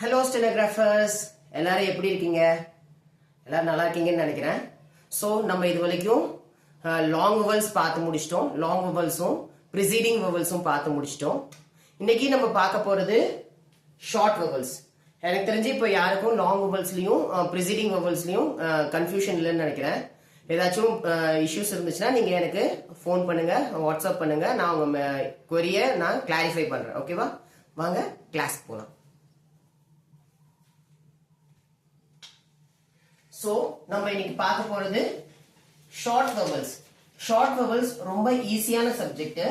Hello stenographers, எல்லாரும் எப்படி இருக்கீங்க? எல்லாரும் நல்லா இருக்கீங்கன்னு நினைக்கிறேன். ஸோ நம்ம இது வரைக்கும் லாங் வவல்ஸ் பார்த்து முடிச்சிட்டோம். லாங் வவல்ஸும் ப்ரிசீடிங் வவல்ஸும் பார்த்து முடிச்சிட்டோம். இன்னைக்கு நம்ம பார்க்க போறது ஷார்ட் வவல்ஸ். எனக்கு தெரிஞ்சு இப்போ யாருக்கும் லாங் வவல்ஸ்லையும் ப்ரிசீடிங் வவல்ஸ்லையும் கன்ஃபியூஷன் இல்லைன்னு நினைக்கிறேன். ஏதாச்சும் இஷ்யூஸ் இருந்துச்சுன்னா நீங்க எனக்கு ஃபோன் பண்ணுங்க, வாட்ஸ்அப் பண்ணுங்க. நான் உங்க கொரிய நான் கிளாரிஃபை பண்றேன். ஓகேவா? வாங்க கிளாஸ் போலாம். சோ நம்ம இன்னைக்கு பார்க்க போறது ஷார்ட் வவல்ஸ். ஷார்ட் வவல்ஸ் ரொம்ப ஈஸியான சப்ஜெக்ட்.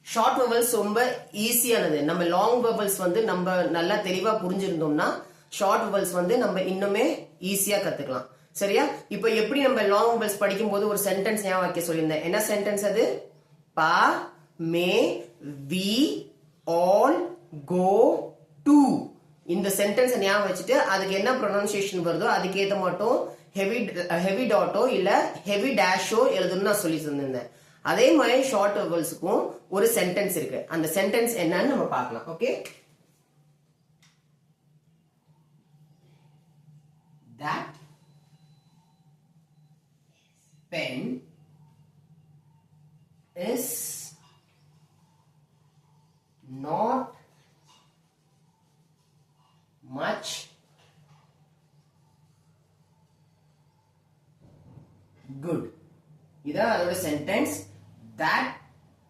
ஷார்ட் வவல்ஸ் ரொம்ப ஈஸியானது. நம்ம லாங் வவல்ஸ் வந்து நம்ம நல்லா தெளிவா புரிஞ்சிருந்தோம்னா ஷார்ட் வவல்ஸ் வந்து நம்ம இன்னுமே ஈஸியா கத்துக்கலாம். சரியா? இப்போ எப்படி நம்ம லாங் வவல்ஸ் படிக்கும் போது ஒரு சென்டென்ஸ் ஞாபகம் வைக்க சொல்லியிருந்தேன். என்ன சென்டென்ஸ் அது? பா, மே, வி, ஆல், கோ, டு. இந்த சென்டென்ஸ் ஞாபகம் வச்சுட்டு அதுக்கு என்ன ப்ரொனன்சியேஷன் வருதோ அதுக்கேற்ற மட்டும் ஹெவி டாட்டோ இல்ல ஹெவி டேஷோ எழுதணும்னு நான் சொல்லி தந்திருந்தேன். அதே மாதிரி ஷார்ட் வவல்ஸுக்கும் ஒரு சென்டென்ஸ் இருக்கு. அந்த சென்டென்ஸ் என்னன்னு நம்ம பார்க்கலாம். Okay, that pen is not much good. இதான் அதோட sentence. That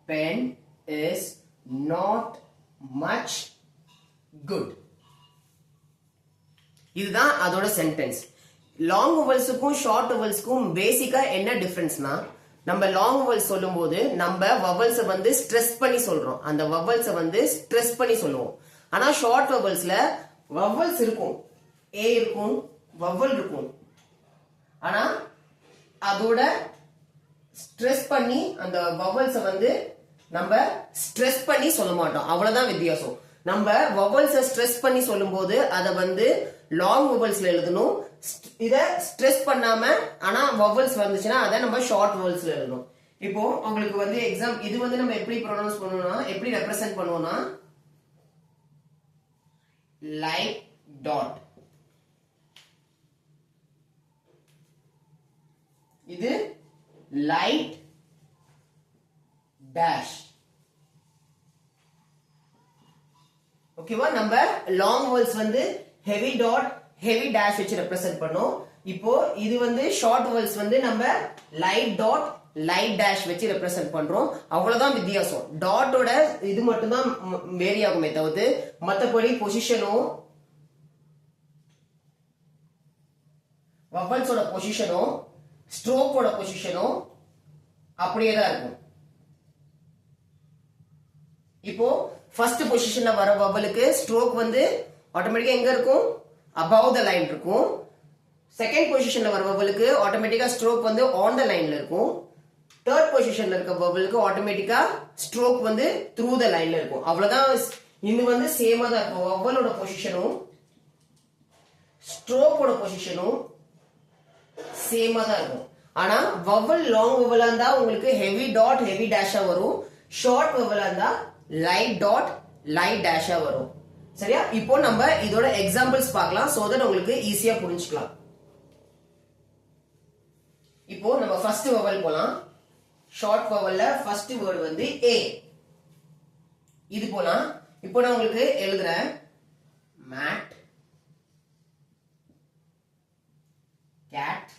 pen is not much good. இதுதான் அதோட சென்டென்ஸ். லாங் வவல்ஸுக்கும் ஷார்ட் வவல்ஸுக்கும் பேசிக்கா என்ன டிஃபரன்ஸ்னா, நம்ம லாங் வவல்ஸ் சொல்லும் போது நம்ம வவல்ஸ வந்து ஸ்ட்ரெஸ் பண்ணி சொல்றோம். அந்த வவல்ஸ வந்து ஸ்ட்ரெஸ் பண்ணி சொல்லுவோம். ஆனா ஷார்ட் வவல்ஸ்ல வவல்ஸ் இருக்கும், ஏ இருக்கும், வவல் இருக்கும். ஆனா அதோட ஸ்ட்ரெஸ் பண்ணி அந்த வவல்ஸ வந்து நம்ம ஸ்ட்ரெஸ் பண்ணி சொல்ல மாட்டோம். அவ்வளவுதான் வித்தியாசம். நம்ம வவல்ஸ ஸ்ட்ரெஸ் பண்ணி சொல்லும் போது அத வந்து லாங் வவல்ஸ்ல எழுதணும். இத ஸ்ட்ரெஸ் பண்ணாம ஆனா வவல்ஸ் வந்துச்சுன்னா அத நம்ம ஷார்ட் வவல்ஸ்ல எழுதணும். இப்போ உங்களுக்கு வந்து எக்ஸாம் இது வந்து நம்ம எப்படி ப்ரொனவுன்ஸ் பண்ணுவோம்னா, எப்படி ரெப்ரசென்ட் பண்ணுவோம்னா, லைட் டாட். இது லைட் டேஷ். ஓகேவா? நம்ம லாங் வவல்ஸ் வந்து ஹெவி டாட் ஹெவி டேஷ் வச்சு ரெப்ரசென்ட் பண்ணோம். இப்போ இது வந்து ஷார்ட் வவல்ஸ் வந்து நம்ம லைட் டாட் லைட் டேஷ் வச்சு ரெப்ரசென்ட் பண்றோம். அவ்வளவுதான் வித்தியாசம். டாட்டோட இது மட்டும் தான் வேரி ஆகுமே தவிர்த்து மற்றபடி பொசிஷனும் வவல்ஸோட பொசிஷனும் ஸ்ட்ரோக்கோட பொசிஷனும் அப்படியே தான் இருக்கும். இப்போ ஃபர்ஸ்ட் பொசிஷன்ல வர வவலுக்கு ஸ்ட்ரோக் வந்து ஆட்டோமேட்டிக்கா எங்க இருக்கும்? above the line இருக்கும். செகண்ட் பொசிஷன்ல வர வவலுக்கு ஆட்டோமேட்டிக்கா ஸ்ட்ரோக் வந்து ஆன் த லைன்ல இருக்கும். தேர்ட் பொசிஷன்ல இருக்க வவலுக்கு ஆட்டோமேட்டிக்கா ஸ்ட்ரோக் வந்து த்ரூ த லைன்ல இருக்கும். அவ்வளவுதான். இது வந்து சேமா தான் இருக்கும். வவலோட பொசிஷனும் ஸ்ட்ரோக்கோட பொசிஷனும் சேமா தான் இருக்கும். ஆனா வவல் லாங் வவலா இருந்தா உங்களுக்கு ஹெவி டாட் ஹெவி டேஷா வரும். ஷார்ட் வவலா இருந்தா லைட் டாட் லைட் டேஷா வரும். சரியா? இப்போ நம்ம இதோட எக்ஸாம்பிள்ஸ் பார்க்கலாம். சோ தட் உங்களுக்கு ஈஸியா புரிஞ்சுக்கலாம். இப்போ நம்ம ஃபர்ஸ்ட் வவல் போலாம். ஷார்ட் வவல்ல ஃபர்ஸ்ட் வேர்ட் வந்து ஏ. இது போலாம். இப்போ நான் உங்களுக்கு எழுதுறேன். Mat, cat,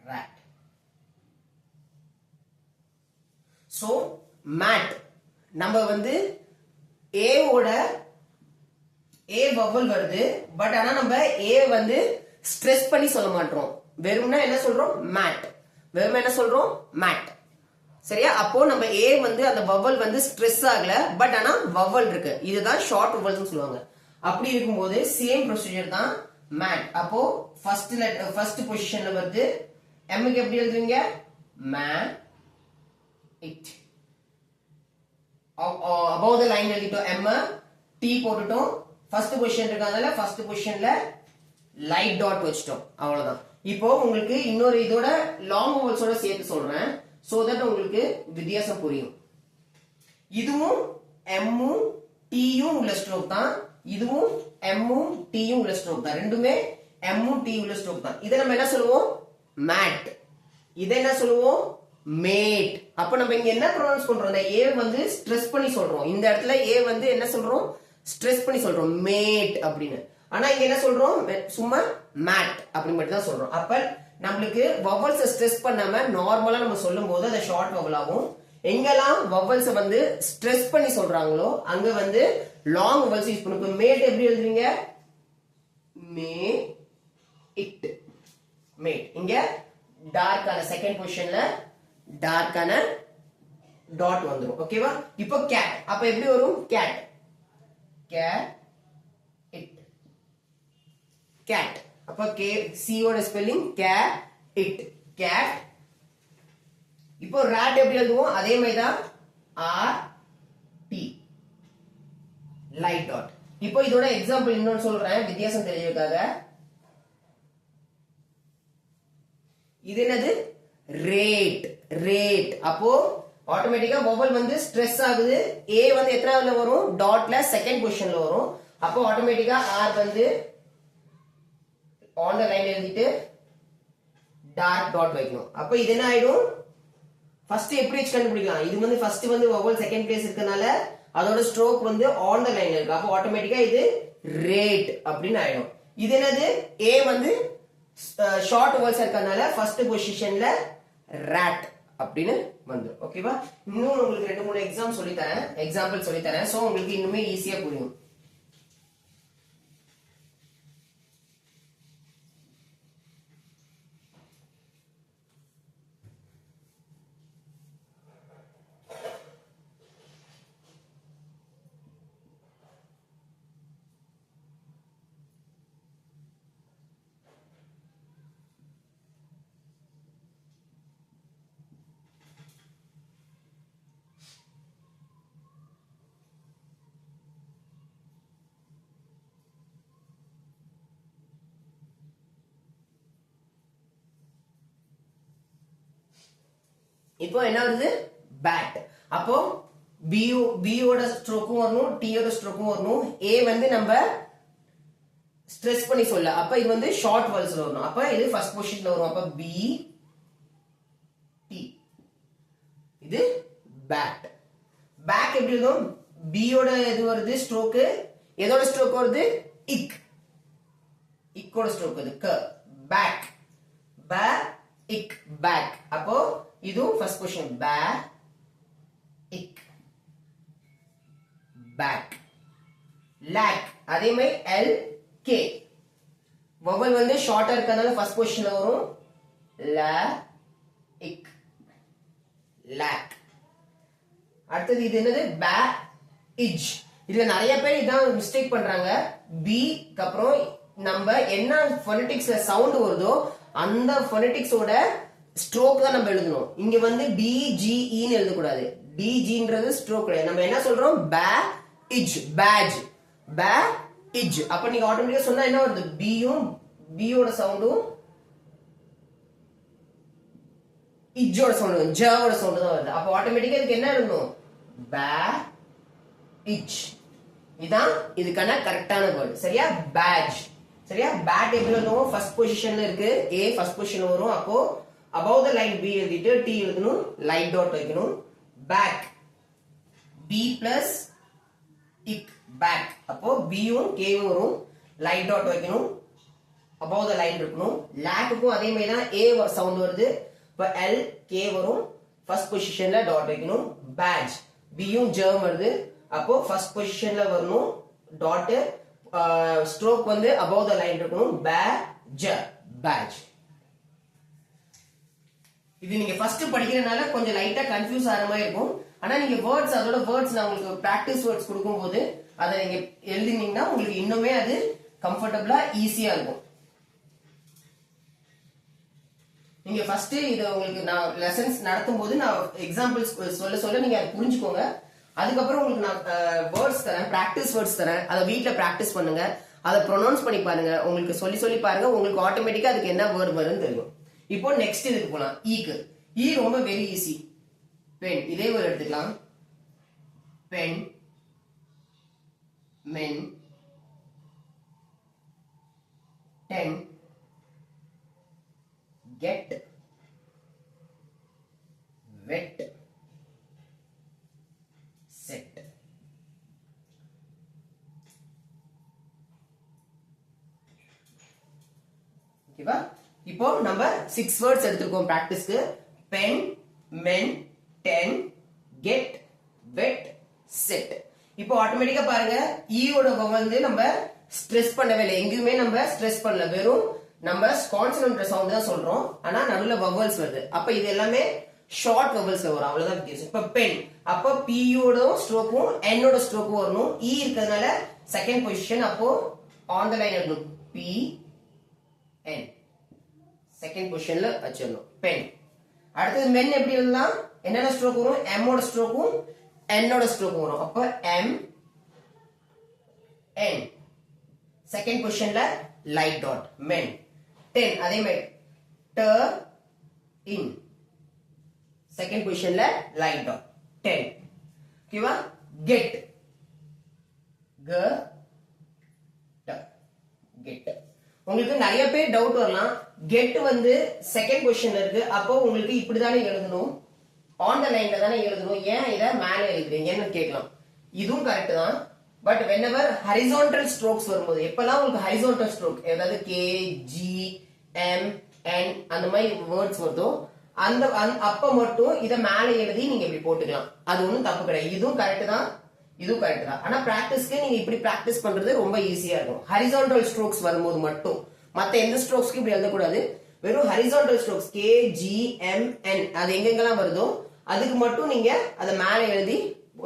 rat. So mat நம்ம வந்து ஏ ஓட ஏ வவல் வருது. பட் ஆனா நம்ம ஏ வந்து ஸ்ட்ரெஸ் பண்ணி சொல்ல மாட்டோம். வெறும்னா என்ன சொல்றோம்? மேட். வெறும் என்ன சொல்றோம்? மேட். சரியா? அப்போ நம்ம ஏ வந்து அந்த வவல் வந்து ஸ்ட்ரெஸ் ஆகல, பட் ஆனா வவல் இருக்கு. இதுதான் ஷார்ட் வவல்ஸ் சொல்லுவாங்க. அப்படி இருக்கும்போது சேம் ப்ரொசீஜர் தான் மேட். அப்போ ஃபர்ஸ்ட் பொசிஷன்ல வருது. எம்க்கு எப்படி எழுதுவீங்க? மே இட். above the line எழுதிட்டோம். எம் டி போட்டுட்டோம். ஃபர்ஸ்ட் பொசிஷன் இருக்காங்கல்ல, ஃபர்ஸ்ட் பொசிஷன்ல லைட் டாட் வச்சிட்டோம். அவ்வளவுதான். இப்போ உங்களுக்கு இன்னொரு இதோட லாங் வவல்ஸோட சேர்த்து சொல்றேன். சோ தட் உங்களுக்கு வித்தியாசம் புரியும். இதுவும் எம்மும் டீயும் உள்ள ஸ்ட்ரோக் தான், இதுவும் எம்மும் டீயும் உள்ள ஸ்ட்ரோக் தான், ரெண்டுமே எம்மும் டி உள்ள ஸ்ட்ரோக் தான். இதை நம்ம என்ன சொல்லுவோம்? மேட். இதை என்ன சொல்லுவோம்? மேட். அப்ப நம்ம இங்க என்ன ப்ரொனவுன்ஸ் பண்றோம்? இந்த ஏ வந்து ஸ்ட்ரெஸ் பண்ணி சொல்றோம். இந்த இடத்துல ஏ வந்து என்ன சொல்றோம்? ஸ்ட்ரெஸ் பண்ணி சொல்றோம், மேட் அப்படின்னு. ஆனா இங்க என்ன சொல்றோம்? சும்மா மேட் அப்படி மட்டும் தான் சொல்றோம். அப்ப நம்மளுக்கு வவல்ஸ் ஸ்ட்ரெஸ் பண்ணாம நார்மலா நம்ம சொல்லும் போது அது ஷார்ட் வவல் ஆகும். எங்கெல்லாம் வவல்ஸ் வந்து ஸ்ட்ரெஸ் பண்ணி சொல்றாங்களோ அங்க வந்து லாங் வவல்ஸ் யூஸ் பண்ணும். மேட் எப்படி எழுதுறீங்க? மே இட், மேட். இங்க டார்க்கான செகண்ட் பொசிஷன்ல டார்க்கான டாட் வந்துரும். ஓகேவா? இப்போ கேட். அப்ப எப்படி வரும்? கேட், கேட், இட், கேட். அப்ப கே சி ஓட ஸ்பெல்லிங் கே இட், கேட். இப்போ ராட் எப்படி எழுதுவோம்? அதே மாதிரி தான், ஆர் டி, லைட் டாட். இப்போ இதோட எக்ஸாம்பிள் இன்னொன்னு சொல்றேன் வித்தியாசம் தெரியறதுக்காக. இது என்னது? Rate, rate. அப்போ ஆட்டோமேட்டிக்கா வவல் வந்து ஸ்ட்ரெஸ் ஆகுது. ஏ வந்து எத்தனாவதுல வரும்? டாட்ல செகண்ட் பொசிஷன்ல வரும். அப்போ ஆட்டோமேட்டிக்கா ஆர் வந்து ஆன் த லைன் எழுதிட்டு டார்க் டாட் வைக்கணும். அப்போ இது என்ன ஆயிடும்? ஃபர்ஸ்ட் எப்படி கண்டுபிடிக்கலாம்? இது வந்து ஃபர்ஸ்ட் வந்து வவல் செகண்ட் பிளேஸ் இருக்கனால அதோட ஸ்ட்ரோக் வந்து ஆன் த லைன் இருக்கு. அப்போ ஆட்டோமேட்டிக்கா இது ரேட் அப்படின்னு ஆயிடும். இது என்னது? ஏ வந்து ஷார்ட் வவல்ஸ் இருக்கனால ஃபர்ஸ்ட் பொசிஷன்ல ராட் அப்படின்னு வந்து. ஓகேவா? இன்னும் உங்களுக்கு 2-3 எக்ஸாம்பிள் சொல்லி தரேன். சோ உங்களுக்கு இன்னுமே ஈஸியா புரியும். இப்போ என்ன வருது? பேட். அப்போ பியோட ஸ்ட்ரோக்கும் வரணும், டீயோட ஸ்ட்ரோக்கும் வரணும். ஏ வந்து நம்ம ஸ்ட்ரெஸ் பண்ணி சொல்ல, அப்ப இது வந்து ஷார்ட் வவல்ஸ்ல வரணும். அப்ப இது ஃபர்ஸ்ட் பொசிஷன்ல வரும். அப்ப பி டி, இது பேட். பேக் எப்படி இருக்கும்? பியோட இது வருது ஸ்ட்ரோக். எதோட ஸ்ட்ரோக் வருது? இக், இக்கோட ஸ்ட்ரோக் வருது. க, பேக், ப இக், பேக். அப்போ இது ஃபர்ஸ்ட் பொசிஷன், ப இக், பேக். லாக் அதே மாதிரி எல் கே. வவல் வந்து ஷார்ட்டா இருக்கறதால ஃபர்ஸ்ட் பொசிஷன்ல வரும், ல இக், லாக். அடுத்தது இது என்னது? ப இஜ். இதுல நிறைய பேர் இதான் மிஸ்டேக் பண்றாங்க. பி க்கு அப்புறம் நம்ம என்ன ஃபோனடிக்ஸ்ல சவுண்ட் வருதோ அந்த ஃபோனடிக்ஸோட ஸ்ட்ரோக் தான் நம்ம எழுதணும். இங்க வந்து டி ஜி ன்னு எழுத கூடாது. டி ஜின்றது ஸ்ட்ரோக் கிடையாது. நம்ம என்ன சொல்றோம்? ப இஜ், பேஜ், ப இஜ். அப்ப நீங்க ஆட்டோமேட்டிக்கா சொன்னா என்ன வருது? பியும் பியோட சவுண்டும் இஜ்ஜோட சவுண்ட், ஜோட சவுண்ட் தான் வருது. அப்ப ஆட்டோமேட்டிக்கா இதுக்கு என்ன எழுதணும்? ப இஜ். இதான் இதுக்கான கரெக்டான வேர்ட். சரியா? பேஜ். சரியா? பேட் எப்படி எழுதுவோம்? ஃபர்ஸ்ட் பொசிஷன்ல இருக்கு. ஏ ஃபர்ஸ்ட் பொசிஷன்ல வரும். அப்போ above the line B எழுதிட்டு T எழுதணும், லைட் டாட் வைக்கணும். பேக், B பிளஸ் இக், பேக். அப்போ B யும் K யும் வரும், லைட் டாட் வைக்கணும், above the line இருக்கணும். லாக்குக்கும் அதே மாதிரி தான் A சவுண்ட் வருது. இப்போ L K வரும், ஃபர்ஸ்ட் பொசிஷன்ல டாட் வைக்கணும். பேட்ச், B யும் J வருது. அப்போ ஃபர்ஸ்ட் பொசிஷன்ல வரணும், டாட். ஸ்ட்ரோக் வந்து above the line இருக்கணும், பேட்ச், பேட்ச். இது நீங்க ஃபர்ஸ்ட் படிக்கிறதுனால கொஞ்சம் லைட்டா கன்ஃபியூஸ் ஆகிற மாதிரி இருக்கும். ஆனா நீங்க வேர்ட்ஸ், அதோட வேர்ட்ஸ் நான் உங்களுக்கு பிராக்டிஸ் வேர்ட்ஸ் கொடுக்கும்போது அதை நீங்க எழுதினீங்கன்னா உங்களுக்கு இன்னுமே அது கம்ஃபர்டபுளா ஈஸியா இருக்கும். நீங்க ஃபர்ஸ்ட் இத உங்களுக்கு நான் லெசன்ஸ் நடத்தும் போது நான் எக்ஸாம்பிள்ஸ் சொல்ல நீங்க அதை புரிஞ்சுக்கோங்க. அதுக்கப்புறம் உங்களுக்கு நான் வேர்ட்ஸ் தரேன், பிராக்டிஸ் வேர்ட்ஸ் தரேன். அதை வீட்டுல பிராக்டிஸ் பண்ணுங்க, அதை ப்ரொனவுன்ஸ் பண்ணி பாருங்க. உங்களுக்கு சொல்லி பாருங்க, உங்களுக்கு ஆட்டோமேட்டிக்கா அதுக்கு என்ன வேர்ட் வரும்னு தெரியும். இப்போ நெக்ஸ்ட் இதுக்கு போலாம். ஈக்கு. ஈ ரொம்ப வெரி ஈஸி. பென் இதே ஒரு எடுத்துக்கலாம். பென், மென், டென், கெட், வெட், செட். ஓகேவா? இப்போ நம்ம 6 வேர்ட்ஸ் எடுத்துக்கோம் பிராக்டிஸ்க்கு. பென், மென், டென், கெட், வெட், செட். இப்போ ஆட்டோமேட்டிக்கா பாருங்க ஈயோட வந்து நம்ம ஸ்ட்ரெஸ் பண்ணவே இல்லை, எங்கேயுமே நம்ம ஸ்ட்ரெஸ் பண்ணல, வெறும் நம்ம கான்சனன்ட் சவுண்ட் தான் சொல்றோம், ஆனா நடுவுல வவல்ஸ் வருது. அப்ப இது எல்லாமே ஷார்ட் வவல்ஸ் வரும், அவ்வளவுதான் வித்தியாசம். இப்ப பென், அப்ப பியோட ஸ்ட்ரோக்கும் என்னோட ஸ்ட்ரோக்கும் வரணும். இ இருக்கிறதுனால செகண்ட் பொசிஷன், அப்போ ஆன் த லைன் இருக்கணும். பி என் செகண்ட் பொசிஷன்ல வச்சிடணும் பென். அடுத்தது மென் எப்படி எழுதலாம்? என்னோட ஸ்ட்ரோக் வரும், எம்மோட ஸ்ட்ரோக்கும் என்னோட ஸ்ட்ரோக்கும் வரும். அப்ப எம் என் செகண்ட் பொசிஷன்ல லைட் டாட் மென். டென் அதே மாதிரி ட இன் செகண்ட் பொசிஷன்ல லைட் டாட் டென். ஓகேவா? கெட் க ட கெட். உங்களுக்கு நிறைய பேர் டவுட் வரலாம், கெட் வந்து செகண்ட் பொசிஷன்ல இருக்கு, அப்போ உங்களுக்கு இப்படிதானே எழுதணும், ஆன் த லைன்ல தானே எழுதணும், ஏன் இத மேல எழுதுறீங்கன்னு கேட்கலாம். இதுவும் கரெக்ட் தான். பட் whenever horizontal strokes வரும்போது, எப்பெல்லாம் உங்களுக்கு horizontal stroke, அதாவது கே, ஜி, எம், என் அந்த மாதிரி வேர்ட்ஸ் வருதோ அந்த அப்ப மட்டும் இத மேல எழுதி நீங்க இப்படி போட்டுக்கலாம். அது ஒண்ணும் தப்பு கிடையாது. இதுவும் கரெக்ட் தான், இதுவும் கரெக்ட் தான். ஆனா பிராக்டிஸ்க்கு நீங்க இப்படி பிராக்டிஸ் பண்றது ரொம்ப ஈஸியா இருக்கும். horizontal strokes வரும்போது மட்டும், மத்த எந்த ஸ்ட்ரோக்ஸ்க்கு இப்படி எழுதக்கூடாது. வெறும் horizontal strokes K, G, M, N அது எங்கெங்கெல்லாம் வருதோ அதுக்கு மட்டும் நீங்க அதை மேல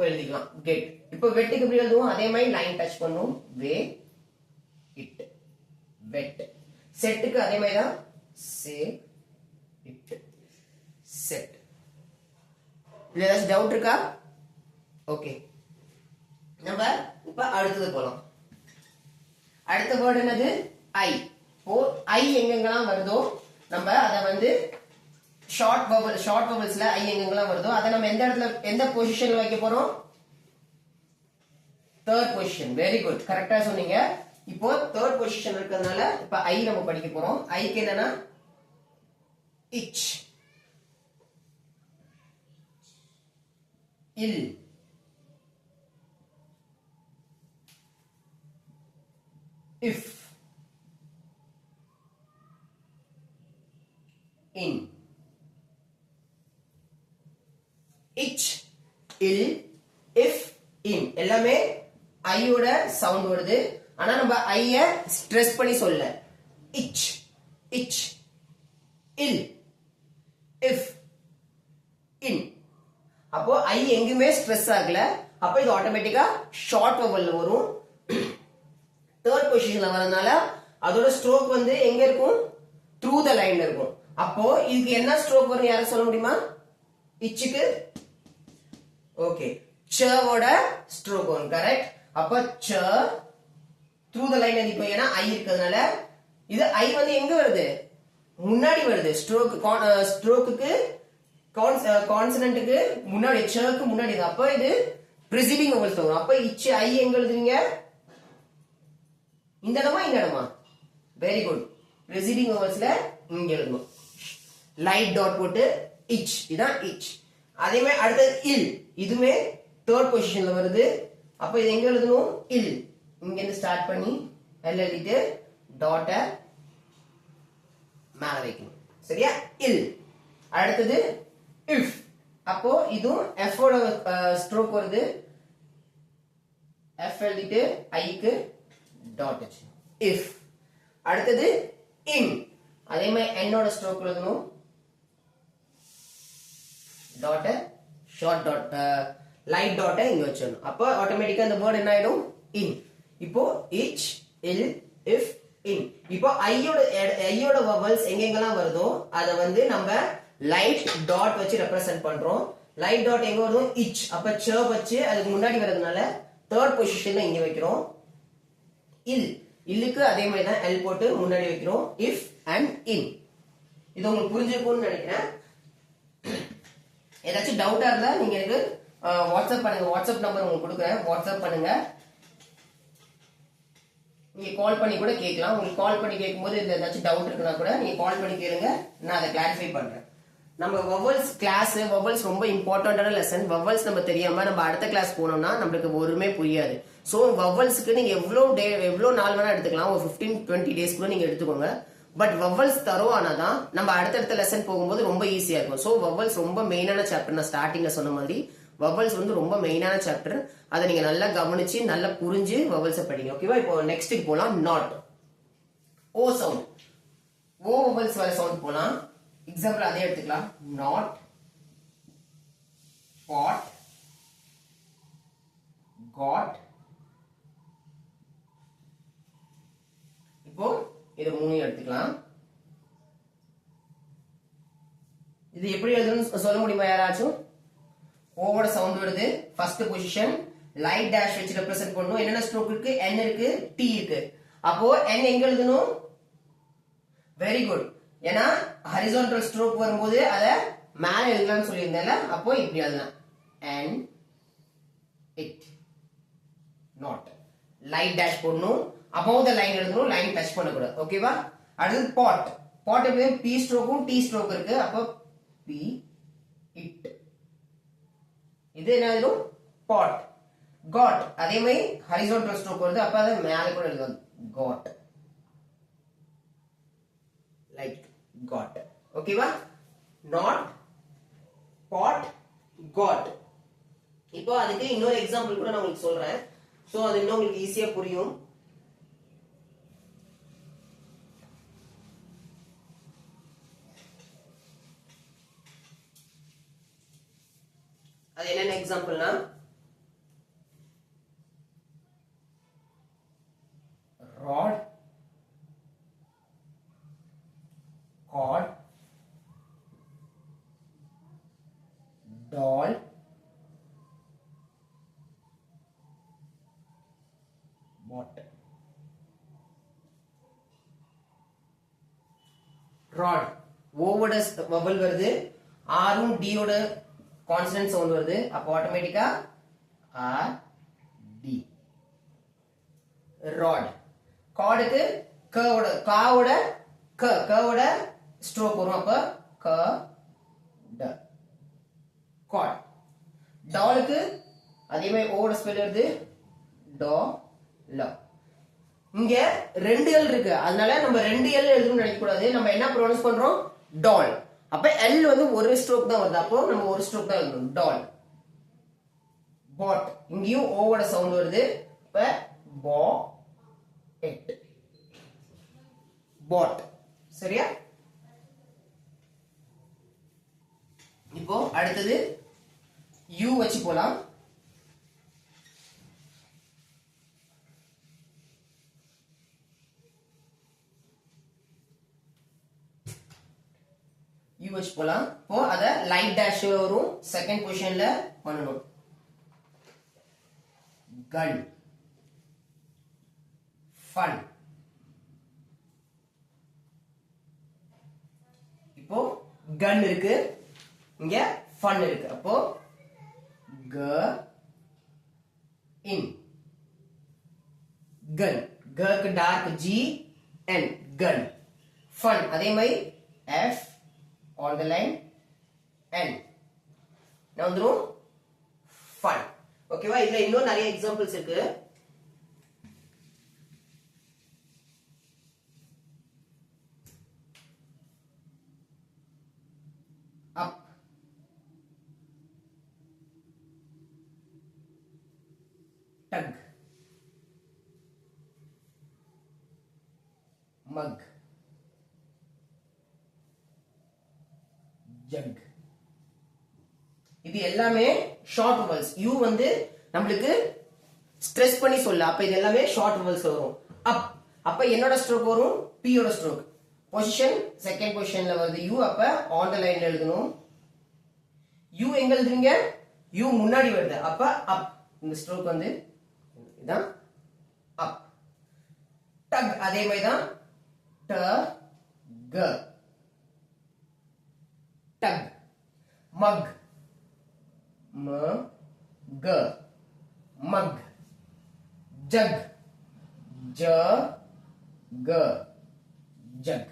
எழுதிக்கலாம். கெட். இப்போ வெட்டுக்கு எப்படி எழுதுவோம்? அதே மாதிரி லைன் டச் பண்ணும். வே இட் வெட். செட்டுக்கு அதே மாதிரி தான். Say it set. இதுல ஏதாச்சும் டவுட் இருக்கா? ஓகே, நம்ம இப்ப அடுத்தது போலாம். அடுத்த வேர்டு என்னது? ஐ. ஓ, ஐ எங்கெங்கெல்லாம் வருதோ நம்ம அதை வந்து ஷார்ட் வவல்ஸ்ல ஐ எங்கெங்கெல்லாம் வருதோ அதை நம்ம எந்த இடத்துல எந்த பொசிஷன்ல வைக்க போறோம்? Third position. வெரி குட், கரெக்டா சொன்னீங்க. இப்போ தேர்ட் பொசிஷன் இருக்கிறதுனால இப்ப ஐ நம்ம படிக்க போறோம். ஐக்கு என்னன்னா இச், இல், இஃப், இன். இச், இல், இஃப், இன் எல்லாமே ஐயோட சவுண்ட் வருது. ஆனா நம்ம ஐய ஸ்ட்ரெஸ் பண்ணி சொல்ல. இச், இச், இல், இஃப், இன். அப்போ ஐ எங்குமே ஸ்ட்ரெஸ் ஆகல, அப்போ இது ஆட்டோமேட்டிக்கா ஷார்ட் வவல்ல வரும். தேர்ட் பொசிஷன்ல வரதுனால அதோட ஸ்ட்ரோக் வந்து எங்க இருக்கும்? த்ரூ த லைன்ல இருக்கும். அப்போ இதுக்கு என்ன ஸ்ட்ரோக் வரும் யாரும் சொல்ல முடியுமா? இச்சுக்கு ஓகே, சவோட ஸ்ட்ரோக் வரும். கரெக்ட். அப்ப ச த்ரூ த லைன் இப்போ ஏன்னா ஐ இருக்கிறதுனால இது ஐ வந்து எங்க வருது? முன்னாடி வருது. ஸ்ட்ரோக்குக்கு கான்சனன்ட்டுக்கு முன்னாடி, சக்கு முன்னாடி. அப்ப இது ப்ரிசீடிங் வவல்ஸ் வரும். அப்ப இச்சு ஐ எங்க எழுதுவீங்க? இந்த இடமா இந்த இடமா? வெரி குட், ப்ரிசீடிங் வவல்ஸ்ல இங்க எழுதணும். லைட் டாட் போட்டு இச், இதான் இச். அதே மாதிரி அடுத்தது இல், இதுமே தேர்ட் பொசிஷன்ல வருது. அப்ப இது எங்க எழுதணும்? இல். இங்க இருந்து ஸ்டார்ட் பண்ணி எல் எழுதிட்டு டாட்ட மேல வைக்கணும். சரியா? இல். அடுத்தது இஃப். அப்போ இதுவும் எஃப் ஓட ஸ்ட்ரோக் வருது. எஃப் எழுதிட்டு ஐக்கு டாட் வச்சு இஃப். அடுத்தது இன். அதே மாதிரி என்னோட ஸ்ட்ரோக் எழுதணும். Dot short dot light dot இங்க வச்சிடணும். அப்போ ஆட்டோமேட்டிக்கா இந்த வேர்ட் என்ன ஆயிடும்? இன். இப்போ இச், இல், இஃப், இன். இப்போ ஐயோட வவல்ஸ் எங்கெங்கெல்லாம் வருதோ அதை வந்து நம்ம லைட் டாட் வச்சு ரெப்ரசென்ட் பண்றோம். லைட் டாட் எங்க வரும்? இச். அப்ப ச வச்சு அதுக்கு முன்னாடி வரதுனால தேர்ட் பொசிஷன்ல இங்க வைக்கிறோம். இல், இல்லுக்கு அதே மாதிரி தான் எல் போட்டு முன்னாடி வைக்கிறோம். If and in. இது உங்களுக்கு புரிஞ்சிருக்கும்னு நினைக்கிறேன். ஏதாச்சும் டவுட்டா இருந்தா நீங்க எனக்கு வாட்ஸ்அப் பண்ணுங்க. வாட்ஸ்அப் நம்பர் உங்களுக்கு கொடுக்குறேன், வாட்ஸ்அப் பண்ணுங்க. நீங்க கால் பண்ணி கூட கேட்கலாம். உங்களுக்கு கால் பண்ணி கேட்கும்போது இதுல ஏதாச்சும் டவுட் இருக்குன்னா கூட நீங்க கால் பண்ணி கேளுங்க, நான் அதை கிளாரிஃபை பண்றேன். நம்ம வவல்ஸ் கிளாஸ், வவல்ஸ் ரொம்ப இம்பார்ட்டன்டான லெசன். வவல்ஸ் நம்ம தெரியாம நம்ம அடுத்த கிளாஸ் போனோம்னா நம்மளுக்கு ஒருமே புரியாது. சோ வவல்ஸ்க்கு நீங்க எவ்வளவு நாள் வேணா எடுத்துக்கலாம், ஒரு 15-20 டேஸ் கூட நீங்க எடுத்துக்கோங்க. பட் வவல்ஸ் தரோம் ஆனாதான் நம்ம அடுத்தடுத்த லெசன் போகும்போது ரொம்ப ஈஸியா இருக்கும். சோ வவல்ஸ் ரொம்ப மெயினான சாப்டர். நான் ஸ்டார்டிங்ல சொன்ன மாதிரி வவல்ஸ் வந்து ரொம்ப மெயினான சாப்டர். அதை நீங்க நல்லா கவனிச்சு நல்லா புரிஞ்சு வவல்ஸை படிங்க. ஓகேவா? இப்போ நெக்ஸ்ட்டுக்கு போலாம். Not, O sound, O vowels வர சவுண்ட் போலாம். எக்ஸாம்பிள் அதே எடுத்துக்கலாம். Not, pot, cot. இப்போ இது மூணையும் எடுத்துக்கலாம். இது எப்படி எழுதணும்னு சொல்ல முடியுமா யாராச்சும்? ஓவோட சவுண்ட் வருது, ஃபர்ஸ்ட் பொசிஷன், லைட் டேஷ் வச்சு ரெப்ரசென்ட் பண்ணனும். என்னென்ன ஸ்ட்ரோக் இருக்கு? n இருக்கு, t இருக்கு. அப்போ n எங்க எழுதணும்? Very good. ஏன்னா ஹரிசான்டல் ஸ்ட்ரோக் வரும்போது அத மேல எழுதலாம்னு சொல்லியிருந்தேன்ல, அப்போ இப்படி எழுதலாம். n it not. Light dash போடணும், above the line எழுதணும், லைன் டச் பண்ண கூடாது. ஓகேவா? அடுத்து பாட். பாட் எப்பவுமே p ஸ்ட்ரோக்கும் t ஸ்ட்ரோக் இருக்கு. அப்போ p it. இது என்ன? பாட். காட் அதே மாதிரி ஹரிசான்டல் ஸ்ட்ரோக் வருது, அப்ப அதை மேல கூட எழுதலாம். Cot, like cot. ஓகேவா? Not, pot, cot. இப்போ அதுக்கு இன்னொரு எக்ஸாம்பிள் கூட நான் உங்களுக்கு சொல்றேன். சோ அது இன்னும் உங்களுக்கு ஈஸியா புரியும். அது என்னென்ன எக்ஸாம்பிள்னா, ராட், காட், டால், பாட். ராட் ஓவோட வவல் வருது, ஆரும் டியோட கான்சனன்ட் சவுண்ட் வருது, அப்ப ஆட்டோமேட்டிக்கா ஆர் டி. ராட். காடுக்கு கவோட காவோட கவோட ஸ்ட்ரோக் வரும், அப்ப க ட. காட். டாலுக்கு அதே மாதிரி ஓவோட ஸ்பெல் வருது, டோ ல. இங்க 2 எல் இருக்கு, அதனால நம்ம 2 எல் எழுதணும்னு நினைக்க கூடாது. நம்ம என்ன ப்ரொனவுன்ஸ் பண்றோம்? டால். அப்ப எல் வந்து ஒரு ஸ்ட்ரோக் தான் வருது, அப்போ நம்ம ஒரு ஸ்ட்ரோக் தான் எழுதணும். டால். பாட். இங்கேயும் ஓவோட சவுண்ட் வருது, அப்ப பா எட். பாட். சரியா? இப்போ அடுத்தது யூ வச்சு போலாம். யூ வச்சு போலாம். இப்போ அத லைட் டேஷ் வரும், செகண்ட் பொசிஷன்ல பண்ணணும். கன், ஃபன். இப்போ கன் இருக்கு, இங்க ஃபன் இருக்கு, அப்போ க இன். கன். கக்கு டார்க் ஜி என், கன். ஃபன் அதே மாதிரி F on the line n. now வந்துரும் fun. ஓகேவா? இதுல இன்னும் நிறைய எக்ஸாம்பிள்ஸ் இருக்கு. up, tug, mug, jug. இது எல்லாமே ஷார்ட் வவல்ஸ். யூ வந்து நம்மளுக்கு ஸ்ட்ரெஸ் பண்ணி சொல்ல, அப்ப இது எல்லாமே ஷார்ட் வவல்ஸ் வரும். அப், அப்ப என்னோட ஸ்ட்ரோக் வரும், பி யோட ஸ்ட்ரோக். பொசிஷன் செகண்ட் பொசிஷன்ல வருது யூ, அப்ப ஆன் த லைன்ல எழுதணும். யூ எங்க எழுதுறீங்க? யூ முன்னாடி வருது, அப்ப அப். இந்த ஸ்ட்ரோக் வந்து இதான் அப். டக் அதே மாதிரி தான், ட க. டக். மக் G, mug, jug, J, G, jug.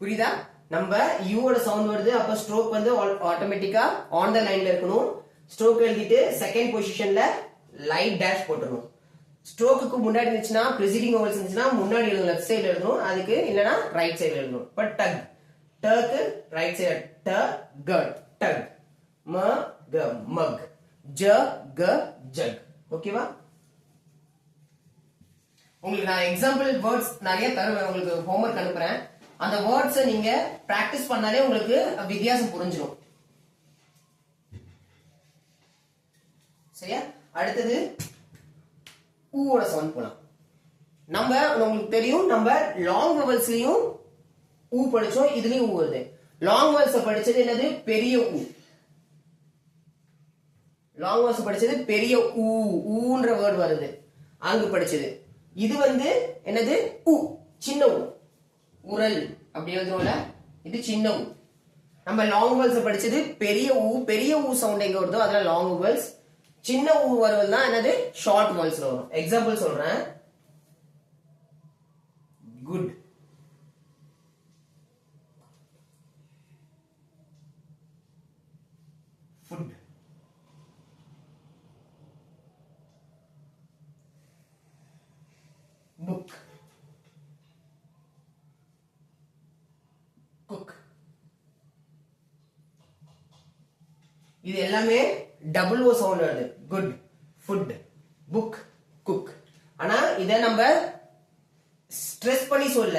புரியுதா? நம்ம U ஓட சவுண்ட் வருது, அப்ப ஸ்ட்ரோக் வந்து ஆட்டோமேட்டிக்கா ஆன் த லைன்ல இருக்கணும். ஸ்ட்ரோக் எழுதிட்டு செகண்ட் பொசிஷன்ல லைட் டேஷ் போட்டுறணும். ஸ்ட்ரோக்குக்கு முன்னாடி இருந்துச்சுன்னா ப்ரிசீடிங் வவல்ஸ் இருந்துச்சுன்னா முன்னாடி எழுதணும், லெஃப்ட் சைடுல எழுதணும். அதுக்கு இல்லனா ரைட் சைடுல எழுதணும். இப்ப டக், டக்கு ரைட் சைடு ட க டக், ம க மக், ஜ க ஜக். ஓகேவா? உங்களுக்கு நான் எக்ஸாம்பிள் வேர்ட்ஸ் நிறைய தருவேன், உங்களுக்கு ஹோம்வொர்க் அனுப்புறேன். அந்த வேர்ட்ஸ் நீங்க பிராக்டிஸ் பண்ணாலே உங்களுக்கு வித்தியாசம் புரிஞ்சிடும். சரியா? அடுத்தது ஊவோட சவுண்ட் போலாம். நம்ம உங்களுக்கு தெரியும், நம்ம லாங் வவல்ஸ்லயும் ஊ படிச்சோம், இதுலயும் ஊ வருது. லாங் வவல்ஸ் படிச்சது என்னது? பெரிய ஊ. லாங் வவல்ஸ் படிச்சது பெரிய ஊ, ஊன்ற வேர்ட் வருது அங்கு படிச்சது. இது வந்து என்னது? ஊ, சின்ன ஊ. உரல் அப்படி எழுதுறோம்ல, இது சின்ன ஊ. நம்ம லாங் வவல்ஸ் படிச்சது பெரிய ஊ. பெரிய ஊ சவுண்ட் எங்க வருதோ அதெல்லாம் லாங் வவல்ஸ். சின்ன ஊ வருவல் தான் என்னது? ஷார்ட் வவல்ஸ்ல வரும். எக்ஸாம்பிள் சொல்றேன். Good, food, book, cook. இது எல்லாமே டபுள் ஓ சவுண்ட் வருது. Good, food, book, cook. ஆனா இத நம்ம ஸ்ட்ரெஸ் பண்ணி சொல்ல,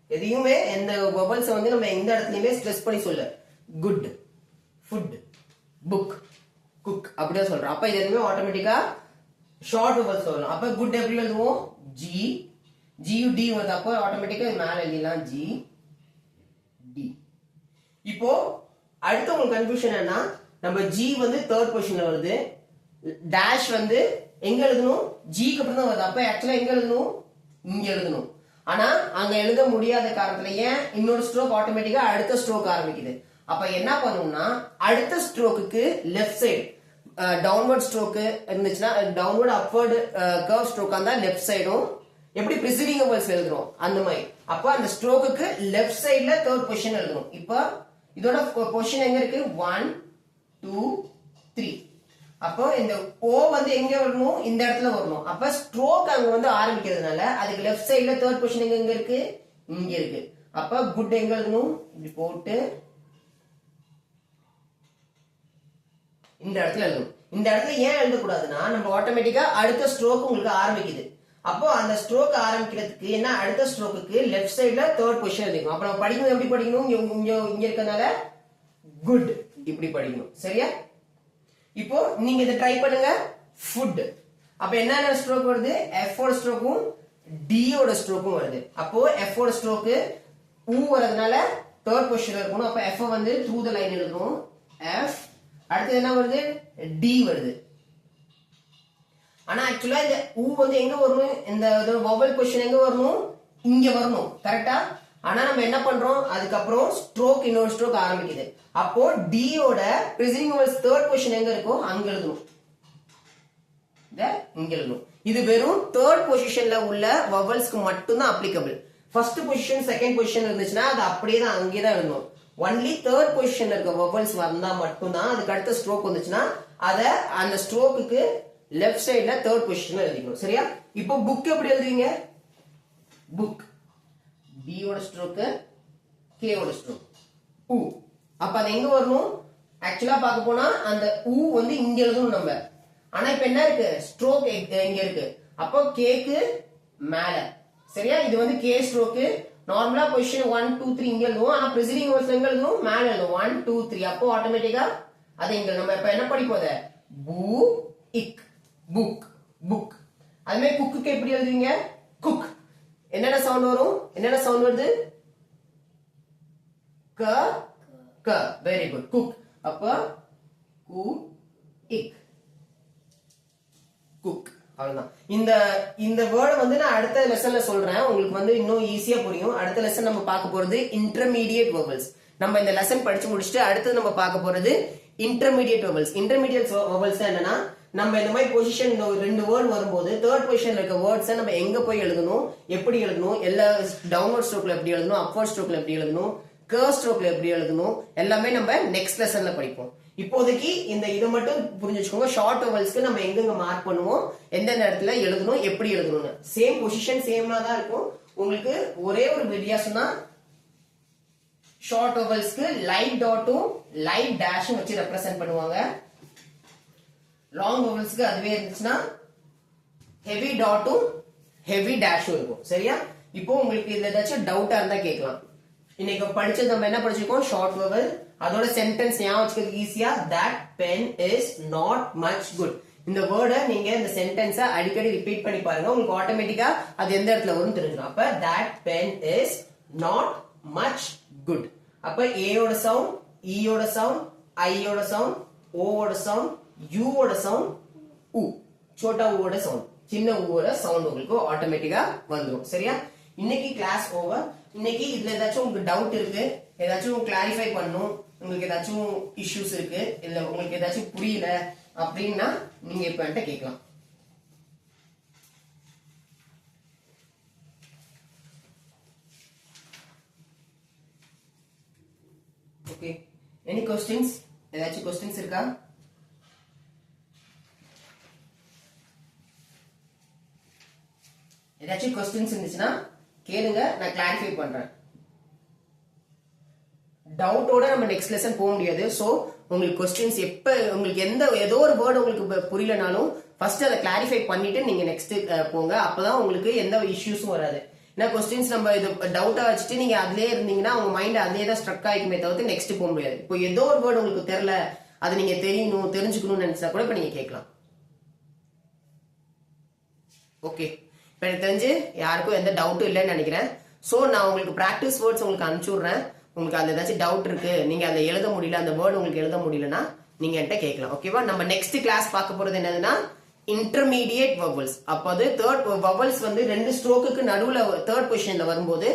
எதையுமே எந்த வவல்ஸ் வந்து நம்ம எந்த இடத்துலயுமே ஸ்ட்ரெஸ் பண்ணி சொல்ல. குட், ஃபுட், புக், குக் அப்படியே சொல்றோம். அப்ப இது எதுவுமே ஆட்டோமேட்டிக்கா ஷார்ட் வவல்ஸ் வரும். அப்ப குட் எப்படி எழுதுவோம்? ஜி, ஜியு டி வருது. அப்ப ஆட்டோமேட்டிக்கா மேல எழுதிடலாம் ஜி டி. இப்போ அடுத்து உங்களுக்கு கன்ஃபியூஷன் என்ன? நம்ம ஜி வந்து தேர்ட் பொசிஷன்ல வருது, டேஷ் வந்து எங்க எழுதணும்? ஜிக்கு அப்புறம் தான் வருது. அப்ப ஆக்சுவலா எங்க எழுதணும்? இங்க எழுதணும். ஆனா அங்க எழுத முடியாத காரணத்துல ஏன்? இன்னொரு ஸ்ட்ரோக் ஆட்டோமேட்டிக்கா அடுத்த ஸ்ட்ரோக் ஆரம்பிக்குது. அப்ப என்ன பண்ணணும்னா அடுத்த ஸ்ட்ரோக்குக்கு லெஃப்ட் சைடு டவுன்வர்ட் ஸ்ட்ரோக் இருந்துச்சுன்னா டவுன்வர்ட் அப்வர்ட் கர்வ் ஸ்ட்ரோக் இருந்தா லெஃப்ட் சைடும், எப்படி ப்ரிசீடிங் வவல்ஸ் எழுதுறோம் அந்த மாதிரி. அப்ப அந்த ஸ்ட்ரோக்குக்கு லெஃப்ட் சைடுல தேர்ட் பொசிஷன் எழுதணும். இப்ப இதோட பொசிஷன் எங்க இருக்கு? 1 2 3. அப்போ இந்த ஓ வந்து எங்க வரணும்? இந்த இடத்துல வரணும். அப்ப ஸ்ட்ரோக் அங்க வந்து ஆரம்பிக்கிறதுனால அதுக்கு லெஃப்ட் சைடுல தேர்ட் பொசிஷன் எங்க இருக்கு? இங்க இருக்கு. அப்ப குட் எங்க எழுதணும்? இப்படி போட்டு இந்த இடத்துல எழுதணும். இந்த இடத்துல ஏன் எழுதக்கூடாதுன்னா நம்ம ஆட்டோமேட்டிக்கா அடுத்த ஸ்ட்ரோக் உங்களுக்கு ஆரம்பிக்குது. அப்போ அந்த ஸ்ட்ரோக் ஆரம்பிக்கிறதுக்கு என்ன? அடுத்த ஸ்ட்ரோக்குக்கு லெஃப்ட் சைடுல தேர்ட் பொசிஷன் எழுதிக்கணும். அப்ப நம்ம படிக்கணும் எப்படி படிக்கணும்? இங்க இருக்கனால குட் இப்படி படிக்கணும். சரியா? இப்போ நீங்க இதை ட்ரை பண்ணுங்க. ஃபுட், அப்ப என்னென்ன ஸ்ட்ரோக் வருது? எஃப் ஓட ஸ்ட்ரோக்கும் டி ஓட ஸ்ட்ரோக்கும் வருது. அப்போ எஃப் ஓட ஸ்ட்ரோக்கு ஊ வரதுனால தேர்ட் பொசிஷன்ல இருக்கணும். அப்ப எஃப் வந்து த்ரூ த லைன் எழுதணும். எஃப். அடுத்து என்ன வருது? டி வருது. ஆனா ஆக்சுவலா இந்த ஊ வந்து எங்க வரணும்? இந்த வவல் பொசிஷன் எங்க வரணும்? இங்க வரணும். கரெக்டா? ஆனா நம்ம என்ன பண்றோம்? அதுக்கப்புறம் ஸ்ட்ரோக் இன்னொரு ஸ்ட்ரோக் ஆரம்பிக்குது. அப்போ டி ஓட ப்ரிசீடிங் வவல்ஸ் தேர்ட் பொசிஷன் எங்க இருக்கோ அங்க எழுதணும். இங்க எழுதணும். இது வெறும் தேர்ட் பொசிஷன்ல உள்ள வவல்ஸ்க்கு மட்டும் தான் applicable. First position second position இருந்துச்சுன்னா அது அப்படியே தான் அங்கேயே தான் எழுதணும். ஒன்லி தேர்ட் பொசிஷன்ல இருக்க வவல்ஸ் வந்தா மட்டும் தான் அதுக்கு அடுத்த ஸ்ட்ரோக் வந்துச்சுன்னா அத அந்த ஸ்ட்ரோக்குக்கு லெஃப்ட் சைடுல தேர்ட் பொசிஷன்ல எழுதிக்கணும். சரியா? இப்போ புக் எப்படி எழுதுவீங்க? புக் டி ஓட ஸ்ட்ரோக் கே ஓட ஸ்ட்ரோக் ஊ. அப்ப அது எங்க வரணும்? ஆக்சுவலா பார்க்க போனா அந்த ஊ வந்து இங்க எழுதணும் நம்ம. ஆனா இப்ப என்ன இருக்கு? ஸ்ட்ரோக் இங்க இருக்கு. அப்போ கேக்கு மேல. சரியா? இது வந்து கே ஸ்ட்ரோக். நார்மலா பொசிஷன் 1 2 3 இங்க எழுதுவோம். ஆனா ப்ரிசீடிங் வவல்ஸ் எங்க எழுதணும்? மேல எழுதுவோம். 1 2 3. அப்போ ஆட்டோமேட்டிக்கா அது இங்க நம்ம இப்ப என்ன படிப்போம்? அத பூ இக் புக் புக். அதுமே குக்கு எப்படி எழுதுவீங்க? குக். என்னென்ன சவுண்ட் வரும்? என்னென்ன சவுண்ட் வருது? க க. Very good. குக். அப்ப கு இக் குக். அவ்வளவுதான். இந்த வேர்ட் வந்து நான் அடுத்த லெசன்ல சொல்றேன். உங்களுக்கு வந்து இன்னும் ஈஸியா புரியும். அடுத்த லெசன் நம்ம பார்க்க போறது இன்டர்மீடியேட் வவல்ஸ். நம்ம இந்த லெசன் படிச்சு முடிச்சுட்டு அடுத்து நம்ம பார்க்க போறது இன்டர்மீடியட் வவல்ஸ். இன்டர்மீடியட் வவல்ஸ் என்னன்னா, நம்ம இந்த மாதிரி பொசிஷன் ரெண்டு வேர்ட் வரும்போது தேர்ட் பொசிஷன்ல இருக்க வேர்ட்ஸை நம்ம எங்க போய் எழுதணும், எப்படி எழுதணும், எல்லா டவுன்வர்ட் ஸ்ட்ரோக்ல எப்படி எழுதணும், அப்வர்ட் ஸ்ட்ரோக்ல எப்படி எழுதணும், கர்வ் ஸ்ட்ரோக்ல எப்படி எழுதணும், எல்லாமே நம்ம நெக்ஸ்ட் லெசன்ல படிப்போம். இப்போதைக்கு இந்த இதை மட்டும் புரிஞ்சு வச்சுக்கோங்க. ஷார்ட் வவல்ஸ்க்கு நம்ம எங்கெங்க மார்க் பண்ணுவோம், எந்தெந்த இடத்துல எழுதணும், எப்படி எழுதணும்னு. சேம் பொசிஷன் சேமா தான் இருக்கும். உங்களுக்கு ஒரே ஒரு வித்தியாசம் தான், ஷார்ட் வவல்ஸ்க்கு லைட் டாட்டும் லைட் டேஷும் வச்சு ரெப்ரசென்ட் பண்ணுவாங்க. லாங் வவல்ஸ்க்கு அதுவே இருந்துச்சுன்னா ஹெவி டாட்டும் ஹெவி டேஷும் இருக்கும். சரியா? இப்போ உங்களுக்கு இதுல ஏதாச்சும் டவுட்டா இருந்தா கேட்கலாம். இன்னைக்கு படிச்சது நம்ம என்ன படிச்சிருக்கோம், ஷார்ட் வவல். அதோட சென்டென்ஸ் ஞாபகம் வச்சுக்கிறது ஈஸியா, that pen is not much good. இந்த வேர்டை நீங்க இந்த சென்டென்ஸை அடிக்கடி ரிப்பீட் பண்ணி பாருங்க, உங்களுக்கு ஆட்டோமேட்டிக்கா அது எந்த இடத்துல வரும் தெரிஞ்சிடும். அப்ப that pen is not much good. அப்ப A ஓட சவுண்ட், E ஓட சவுண்ட், I ஓட சவுண்ட், O ஓட சவுண்ட், U ஓட சவுண்ட், U சோட்டா U ஓட சவுண்ட், சின்ன U ஓட சவுண்ட் உங்களுக்கு ஆட்டோமேட்டிக்கா வந்துடும். சரியா? இன்னைக்கு கிளாஸ் ஓவர். இன்னைக்கு இதுல ஏதாச்சும் உங்களுக்கு டவுட் இருக்கு, ஏதாச்சும் கிளாரிஃபை பண்ணணும், உங்களுக்கு ஏதாச்சும் இஷ்யூஸ் இருக்கு, இல்ல உங்களுக்கு ஏதாச்சும் புரியல அப்படின்னா நீங்க இப்ப என்கிட்ட கேட்கலாம். Okay, any questions? ஏதாச்சும் क्वेश्चंस இருக்கா? ஏதாச்சும் क्वेश्चंस இருந்துச்சுன்னா கேளுங்க, நான் கிளாரிஃபை பண்றேன். டவுட்டோட நம்ம நெக்ஸ்ட் லெசன் போக முடியாது. சோ உங்களுக்கு क्वेश्चंस எப்ப உங்களுக்கு ஏதோ ஒரு வேர்ட் உங்களுக்கு புரியலனாலும் ஃபர்ஸ்ட் அதை கிளாரிஃபை பண்ணிட்டு நீங்க நெக்ஸ்ட் போங்க. அப்பதான் உங்களுக்கு எந்த இஷ்யூஸும் வராது. ஏன்னா क्वेश्चंस நம்ம இது டவுட்டா வச்சுட்டு நீங்க அதுலயே இருந்தீங்கன்னா உங்க மைண்ட் அதுலயே தான் ஸ்ட்ரக் ஆகிக்குமே தவிர்த்து நெக்ஸ்ட் போக முடியாது. இப்போ ஏதோ ஒரு வேர்ட் உங்களுக்கு தெரியல, அது நீங்க தெரிஞ்சுக்கணும்னு நினைச்சா கூட இப்ப நீங்க கேட்கலாம். ஓகே, இப்ப எனக்கு தெரிஞ்சு யாருக்கும் எந்த டவுட்டும் இல்லைன்னு நினைக்கிறேன். சோ நான் உங்களுக்கு பிராக்டிஸ் வேர்ட்ஸ் உங்களுக்கு அனுப்பிச்சுடுறேன். உங்களுக்கு அந்த ஏதாச்சும் டவுட் இருக்கு, நீங்க அதை எழுத முடியல, அந்த வேர்டு உங்களுக்கு எழுத முடியலன்னா நீங்க என்கிட்ட கேட்கலாம். ஓகேவா? நம்ம நெக்ஸ்ட் கிளாஸ் பார்க்க போறது என்னதுன்னா இன்டர்மீடியட் வவல்ஸ். அப்போ அது தேர்ட் வவல்ஸ் வந்து ரெண்டு ஸ்ட்ரோக்குக்கு நடுவுல தேர்ட் பொசிஷன்ல வரும்போது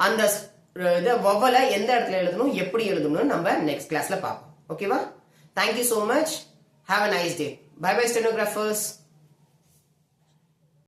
அந்த வவலை எந்த இடத்துல எழுதணும், எப்படி எழுதணும்னு நம்ம நெக்ஸ்ட் கிளாஸ்ல பார்ப்போம். ஓகேவா? Thank you so much. Have a nice day. Bye bye stenographers.